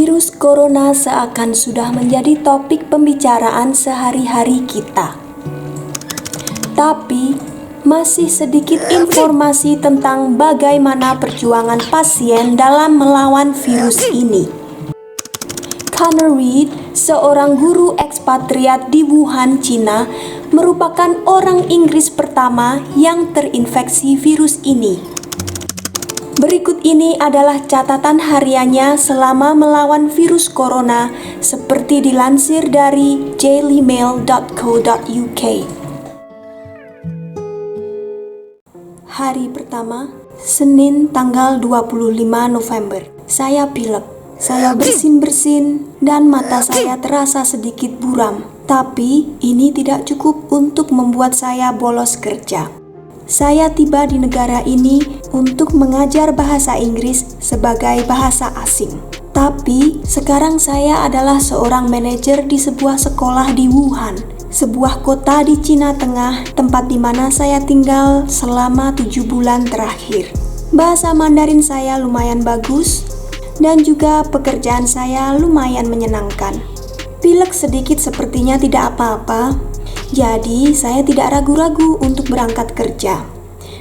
Virus corona seakan sudah menjadi topik pembicaraan sehari-hari kita. Tapi, masih sedikit informasi tentang bagaimana perjuangan pasien dalam melawan virus ini. Connor Reed, seorang guru ekspatriat di Wuhan, Cina, merupakan orang Inggris pertama yang terinfeksi virus ini. Berikut ini adalah catatan hariannya selama melawan virus corona seperti dilansir dari dailymail.co.uk. Hari pertama, Senin tanggal 25 November. Saya pilek. Saya bersin-bersin dan mata saya terasa sedikit buram. Tapi ini tidak cukup untuk membuat saya bolos kerja. Saya tiba di negara ini untuk mengajar bahasa Inggris sebagai bahasa asing. Tapi sekarang saya adalah seorang manajer di sebuah sekolah di Wuhan, sebuah kota di Cina Tengah, tempat di mana saya tinggal selama 7 bulan terakhir. Bahasa Mandarin saya lumayan bagus dan juga pekerjaan saya lumayan menyenangkan. Pilek sedikit sepertinya tidak apa-apa. Jadi, saya tidak ragu-ragu untuk berangkat kerja.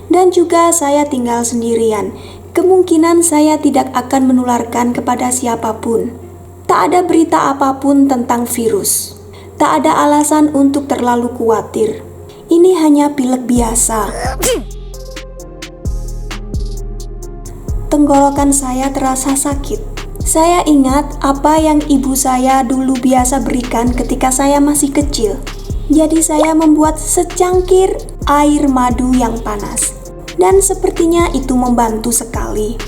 Dan juga saya tinggal sendirian. Kemungkinan saya tidak akan menularkan kepada siapapun. Tak ada berita apapun tentang virus. Tak ada alasan untuk terlalu khawatir. Ini hanya pilek biasa. Tenggorokan saya terasa sakit. Saya ingat apa yang ibu saya dulu biasa berikan ketika saya masih kecil. Jadi saya membuat secangkir air madu yang panas. Dan sepertinya itu membantu sekali.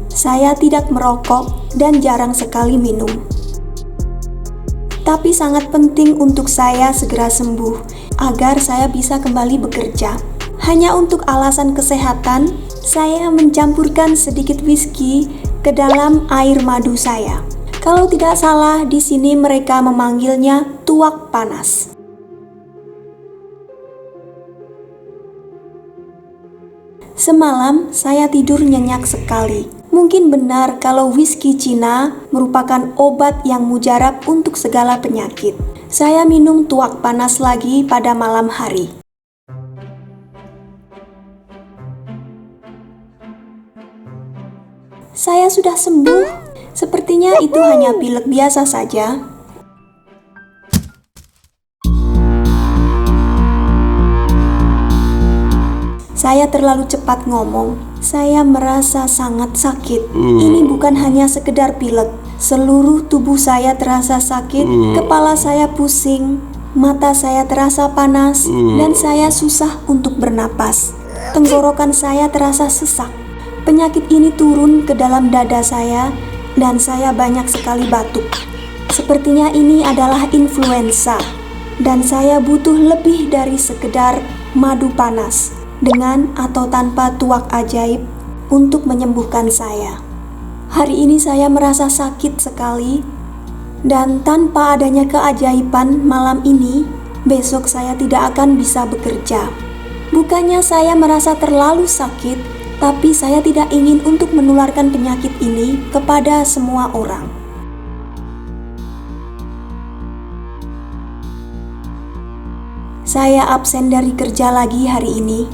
Saya tidak merokok dan jarang sekali minum. Tapi sangat penting untuk saya segera sembuh agar saya bisa kembali bekerja. Hanya untuk alasan kesehatan, saya mencampurkan sedikit whisky ke dalam air madu saya. Kalau tidak salah, di sini mereka memanggilnya tuak panas. Semalam saya tidur nyenyak sekali. Mungkin benar kalau whisky Cina merupakan obat yang mujarab untuk segala penyakit. Saya minum tuak panas lagi pada malam hari. Saya sudah sembuh. Sepertinya itu hanya pilek biasa saja. Saya terlalu cepat ngomong. Saya merasa sangat sakit. Ini bukan hanya sekedar pilek. Seluruh tubuh saya terasa sakit, kepala saya pusing, mata saya terasa panas, dan saya susah untuk bernapas. Tenggorokan saya terasa sesak. Penyakit ini turun ke dalam dada saya dan saya banyak sekali batuk. Sepertinya ini adalah influenza dan saya butuh lebih dari sekedar madu panas dengan atau tanpa tuak ajaib untuk menyembuhkan saya. Hari ini saya merasa sakit sekali dan tanpa adanya keajaiban malam ini, besok saya tidak akan bisa bekerja. Bukannya saya merasa terlalu sakit, tapi saya tidak ingin untuk menularkan penyakit ini kepada semua orang. Saya absen dari kerja lagi hari ini.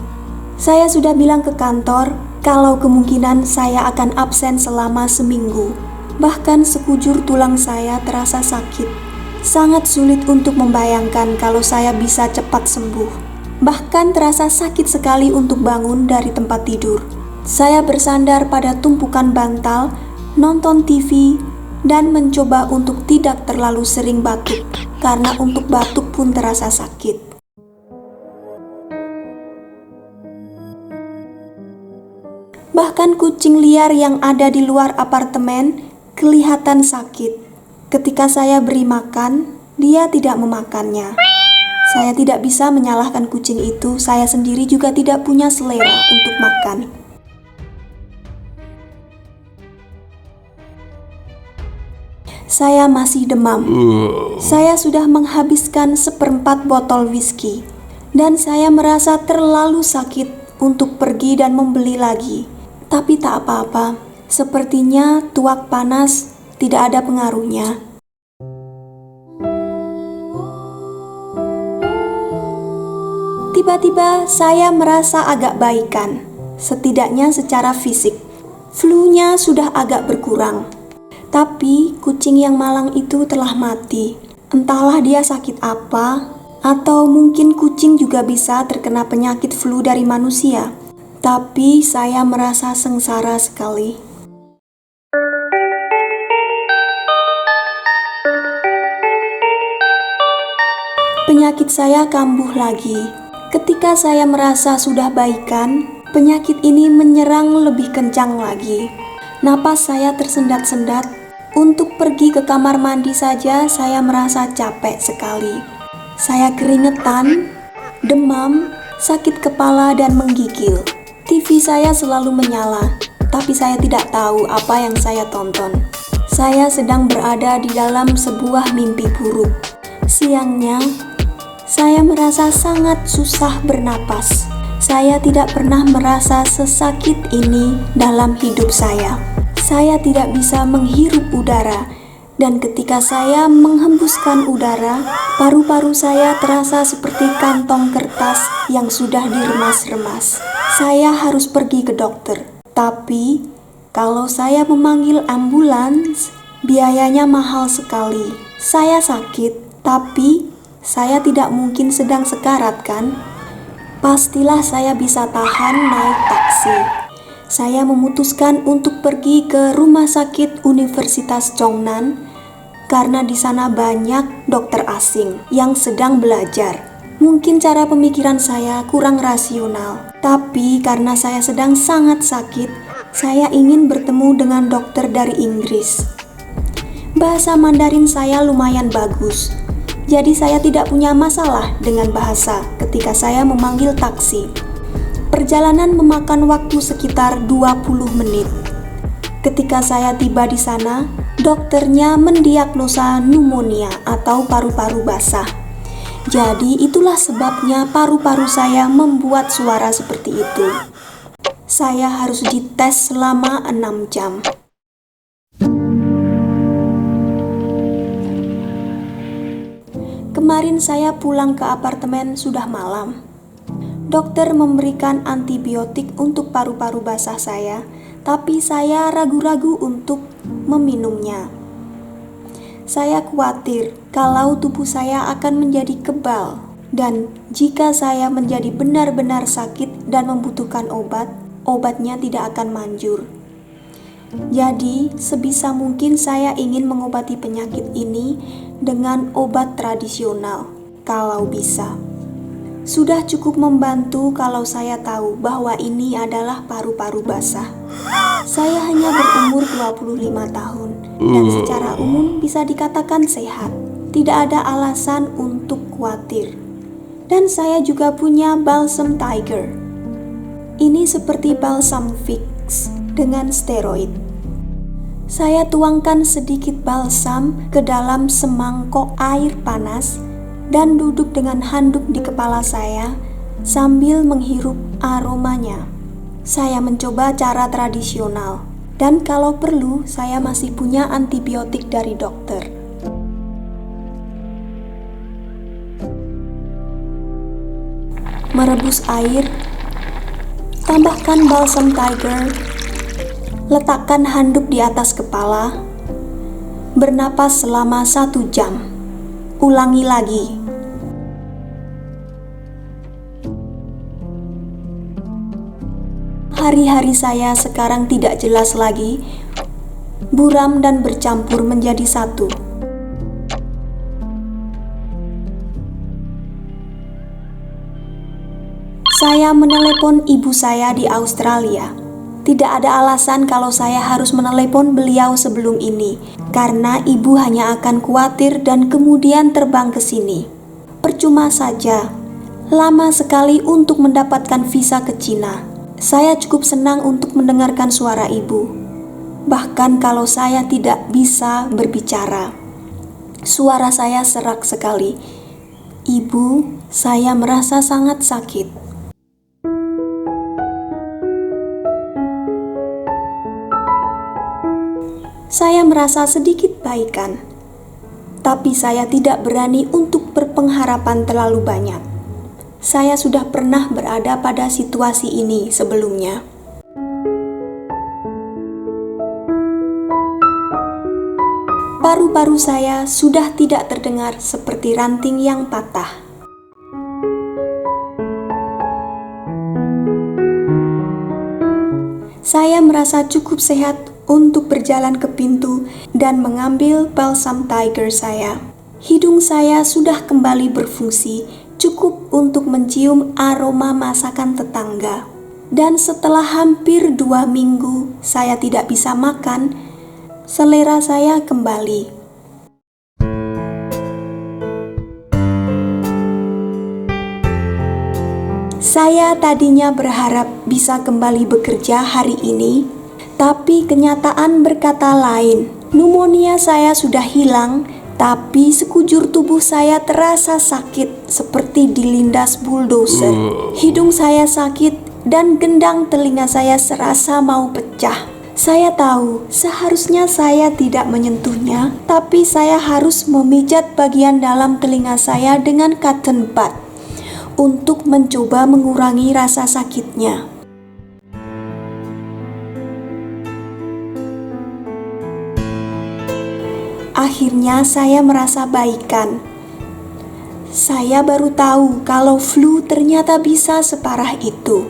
Saya sudah bilang ke kantor kalau kemungkinan saya akan absen selama seminggu. Bahkan sekujur tulang saya terasa sakit. Sangat sulit untuk membayangkan kalau saya bisa cepat sembuh. Bahkan terasa sakit sekali untuk bangun dari tempat tidur. Saya bersandar pada tumpukan bantal, nonton TV, dan mencoba untuk tidak terlalu sering batuk, karena untuk batuk pun terasa sakit. Bahkan kucing liar yang ada di luar apartemen kelihatan sakit. Ketika saya beri makan, dia tidak memakannya. Saya tidak bisa menyalahkan kucing itu, saya sendiri juga tidak punya selera untuk makan. Saya masih demam. Saya sudah menghabiskan 1/4 botol whisky dan saya merasa terlalu sakit untuk pergi dan membeli lagi. Tapi tak apa-apa, sepertinya tuak panas tidak ada pengaruhnya. Tiba-tiba saya merasa agak baikan, setidaknya secara fisik. Flu-nya sudah agak berkurang. Tapi kucing yang malang itu telah mati. Entahlah dia sakit apa, atau mungkin kucing juga bisa terkena penyakit flu dari manusia. Tapi saya merasa sengsara sekali. Penyakit saya kambuh lagi. Ketika saya merasa sudah baikan, penyakit ini menyerang lebih kencang lagi. Napas saya tersendat-sendat. Untuk pergi ke kamar mandi saja saya merasa capek sekali. Saya keringetan, demam, sakit kepala dan menggigil. TV saya selalu menyala, tapi saya tidak tahu apa yang saya tonton. Saya sedang berada di dalam sebuah mimpi buruk. Siangnya, saya merasa sangat susah bernapas. Saya tidak pernah merasa sesakit ini dalam hidup saya. Saya tidak bisa menghirup udara, dan ketika saya menghembuskan udara, paru-paru saya terasa seperti kantong kertas yang sudah diremas-remas. Saya harus pergi ke dokter, tapi kalau saya memanggil ambulans, biayanya mahal sekali. Saya sakit, tapi saya tidak mungkin sedang sekarat, kan? Pastilah saya bisa tahan naik taksi. Saya memutuskan untuk pergi ke Rumah Sakit Universitas Chongnan karena di sana banyak dokter asing yang sedang belajar. Mungkin cara pemikiran saya kurang rasional, tapi karena saya sedang sangat sakit, saya ingin bertemu dengan dokter dari Inggris. Bahasa Mandarin saya lumayan bagus, jadi saya tidak punya masalah dengan bahasa ketika saya memanggil taksi. Perjalanan memakan waktu sekitar 20 menit. Ketika saya tiba di sana, dokternya mendiagnosa pneumonia atau paru-paru basah. Jadi itulah sebabnya paru-paru saya membuat suara seperti itu. Saya harus dites selama 6 jam. Kemarin saya pulang ke apartemen sudah malam. Dokter memberikan antibiotik untuk paru-paru basah saya, tapi saya ragu-ragu untuk meminumnya. Saya khawatir kalau tubuh saya akan menjadi kebal, dan jika saya menjadi benar-benar sakit dan membutuhkan obat, obatnya tidak akan manjur. Jadi, sebisa mungkin saya ingin mengobati penyakit ini dengan obat tradisional, kalau bisa. Sudah cukup membantu kalau saya tahu bahwa ini adalah paru-paru basah. Saya hanya berumur 25 tahun dan secara umum bisa dikatakan sehat. Tidak ada alasan untuk khawatir. Dan saya juga punya balsam tiger. Ini seperti balsam fix dengan steroid. Saya tuangkan sedikit balsam ke dalam semangkok air panas dan duduk dengan handuk di kepala saya sambil menghirup aromanya. Saya mencoba cara tradisional, dan kalau perlu saya masih punya antibiotik dari dokter. Merebus air, tambahkan balsam tiger, letakkan handuk di atas kepala, bernapas selama 1 jam. Ulangi lagi. Hari-hari saya sekarang tidak jelas lagi, buram dan bercampur menjadi satu. Saya menelepon ibu saya di Australia. Tidak ada alasan kalau saya harus menelepon beliau sebelum ini, karena ibu hanya akan khawatir dan kemudian terbang ke sini. Percuma saja, lama sekali untuk mendapatkan visa ke Cina. Saya cukup senang untuk mendengarkan suara ibu, bahkan kalau saya tidak bisa berbicara. Suara saya serak sekali. Ibu, saya merasa sangat sakit. saya merasa sedikit baikan. Tapi saya tidak berani untuk berpengharapan terlalu banyak. Saya sudah pernah berada pada situasi ini sebelumnya. Paru-paru saya sudah tidak terdengar seperti ranting yang patah. Saya merasa cukup sehat untuk berjalan ke pintu dan mengambil balsam tiger saya. Hidung saya sudah kembali berfungsi, cukup untuk mencium aroma masakan tetangga. Dan setelah hampir 2 minggu saya tidak bisa makan, selera saya kembali. Saya tadinya berharap bisa kembali bekerja hari ini, tapi kenyataan berkata lain. Pneumonia saya sudah hilang, tapi sekujur tubuh saya terasa sakit seperti dilindas bulldozer. Hidung saya sakit dan gendang telinga saya serasa mau pecah. Saya tahu seharusnya saya tidak menyentuhnya, tapi saya harus memijat bagian dalam telinga saya dengan cotton bud untuk mencoba mengurangi rasa sakitnya. Akhirnya saya merasa baikan. Saya baru tahu kalau flu ternyata bisa separah itu.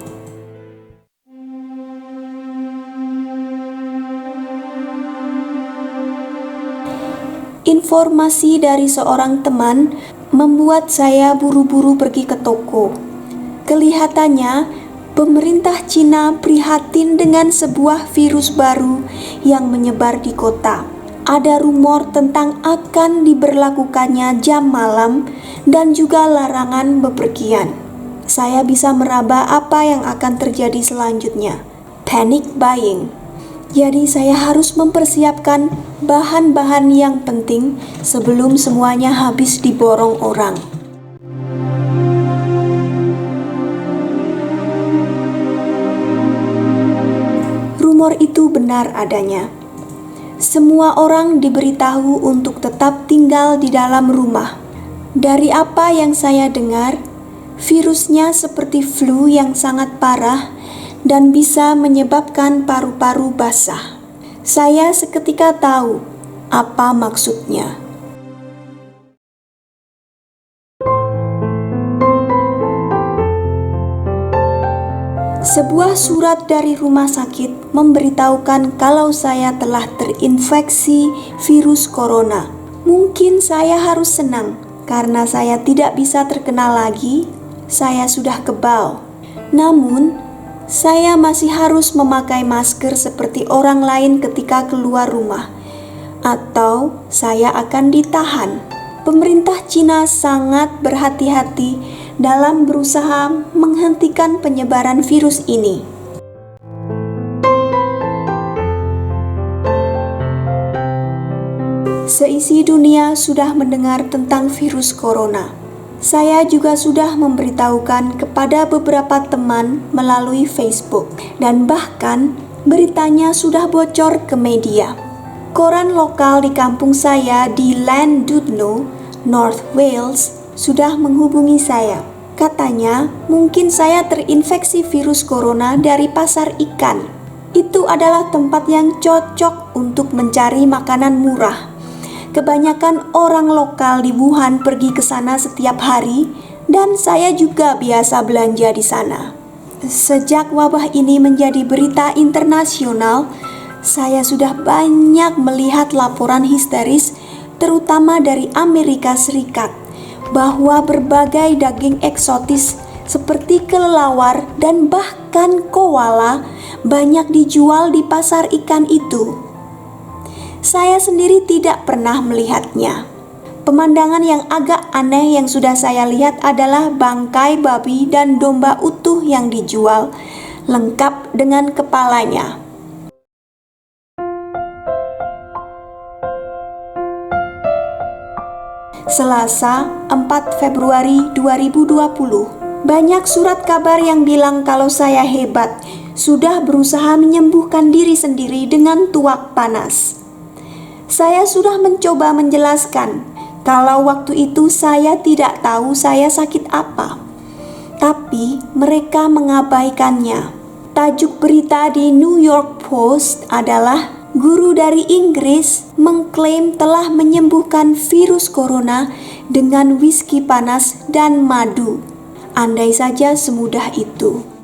Informasi dari seorang teman membuat saya buru-buru pergi ke toko. Kelihatannya, pemerintah Cina prihatin dengan sebuah virus baru yang menyebar di kota. Ada rumor tentang akan diberlakukannya jam malam dan juga larangan bepergian. Saya bisa meraba apa yang akan terjadi selanjutnya. Panic buying. Jadi saya harus mempersiapkan bahan-bahan yang penting sebelum semuanya habis diborong orang. Rumor itu benar adanya. Semua orang diberitahu untuk tetap tinggal di dalam rumah. Dari apa yang saya dengar, virusnya seperti flu yang sangat parah dan bisa menyebabkan paru-paru basah. Saya seketika tahu apa maksudnya. Sebuah surat dari rumah sakit memberitahukan kalau saya telah terinfeksi virus corona. Mungkin saya harus senang karena saya tidak bisa terkena lagi. Saya sudah kebal. Namun, saya masih harus memakai masker seperti orang lain ketika keluar rumah, atau saya akan ditahan. Pemerintah Cina sangat berhati-hati dalam berusaha menghentikan penyebaran virus ini. Seisi dunia sudah mendengar tentang virus corona. Saya juga sudah memberitahukan kepada beberapa teman melalui Facebook, dan bahkan beritanya sudah bocor ke media. Koran lokal di kampung saya di Llandudno, North Wales, sudah menghubungi saya. Katanya mungkin saya terinfeksi virus corona dari pasar ikan. Itu adalah tempat yang cocok untuk mencari makanan murah. Kebanyakan orang lokal di Wuhan pergi ke sana setiap hari, dan saya juga biasa belanja di sana. Sejak wabah ini menjadi berita internasional, saya sudah banyak melihat laporan histeris, terutama dari Amerika Serikat, bahwa berbagai daging eksotis seperti kelelawar dan bahkan koala banyak dijual di pasar ikan itu. Saya sendiri tidak pernah melihatnya. Pemandangan yang agak aneh yang sudah saya lihat adalah bangkai babi dan domba utuh yang dijual, lengkap dengan kepalanya. Selasa, 4 Februari 2020. Banyak surat kabar yang bilang kalau saya hebat, sudah berusaha menyembuhkan diri sendiri dengan tuak panas. Saya sudah mencoba menjelaskan kalau waktu itu saya tidak tahu saya sakit apa, tapi mereka mengabaikannya. Tajuk berita di New York Post adalah guru dari Inggris mengklaim telah menyembuhkan virus corona dengan whisky panas dan madu. Andai saja semudah itu.